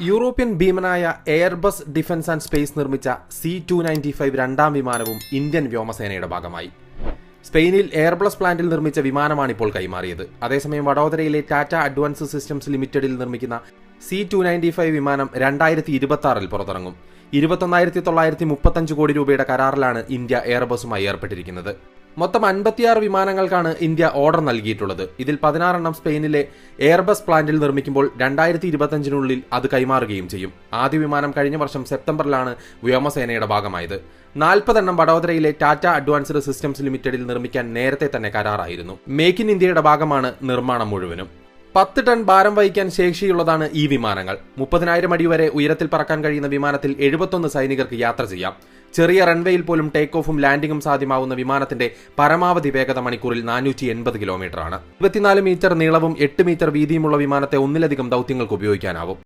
European ഭീമനായ Airbus defence and space നിർമ്മിച്ച C-295 രണ്ടാം വിമാനവും ഇന്ത്യൻ വ്യോമസേനയുടെ ഭാഗമായി. സ്പെയിനിൽ എയർബസ് പ്ലാന്റിൽ നിർമ്മിച്ച വിമാനമാണിപ്പോൾ കൈമാറിയത്. അതേസമയം വഡോദരയിലെ ടാറ്റ അഡ്വാൻസ് സിസ്റ്റംസ് ലിമിറ്റഡിൽ നിർമ്മിക്കുന്ന C-295 വിമാനം 2026 പുറത്തിറങ്ങും. 21,935 കോടി രൂപയുടെ കരാറിലാണ് ഇന്ത്യ എയർബസുമായി ഏർപ്പെട്ടിരിക്കുന്നത്. മൊത്തം 56 വിമാനങ്ങൾക്കാണ് ഇന്ത്യ ഓർഡർ നൽകിയിട്ടുള്ളത്. ഇതിൽ 16 സ്പെയിനിലെ എയർബസ് പ്ലാന്റിൽ നിർമ്മിക്കുമ്പോൾ 2025 അത് കൈമാറുകയും ചെയ്യും. ആദ്യ വിമാനം കഴിഞ്ഞ വർഷം സെപ്റ്റംബറിലാണ് വ്യോമസേനയുടെ ഭാഗമായത്. 40 വഡോദരയിലെ ടാറ്റ അഡ്വാൻസ്ഡ് സിസ്റ്റംസ് ലിമിറ്റഡിൽ നിർമ്മിക്കാൻ നേരത്തെ തന്നെ കരാറായിരുന്നു. മേക്ക് ഇൻ ഇന്ത്യയുടെ ഭാഗമാണ് നിർമ്മാണം മുഴുവനും. 10 ടൺ ഭാരം വഹിക്കാൻ ശേഷിയുള്ളതാണ് ഈ വിമാനങ്ങൾ. 30,000 അടി വരെ ഉയരത്തിൽ പറക്കാൻ കഴിയുന്ന വിമാനത്തിൽ 71 സൈനികർക്ക് യാത്ര ചെയ്യാം. ചെറിയ റൺവേയിൽ പോലും ടേക്ക് ഓഫും ലാൻഡിംഗും സാധ്യമാവുന്ന വിമാനത്തിന്റെ പരമാവധി വേഗത മണിക്കൂറിൽ 480 കിലോമീറ്ററാണ്. 24 മീറ്റർ നീളവും 8 മീറ്റർ വീതിയുമുള്ള വിമാനത്തെ ഒന്നിലധികം ദൗത്യങ്ങൾക്ക് ഉപയോഗിക്കാനാവും.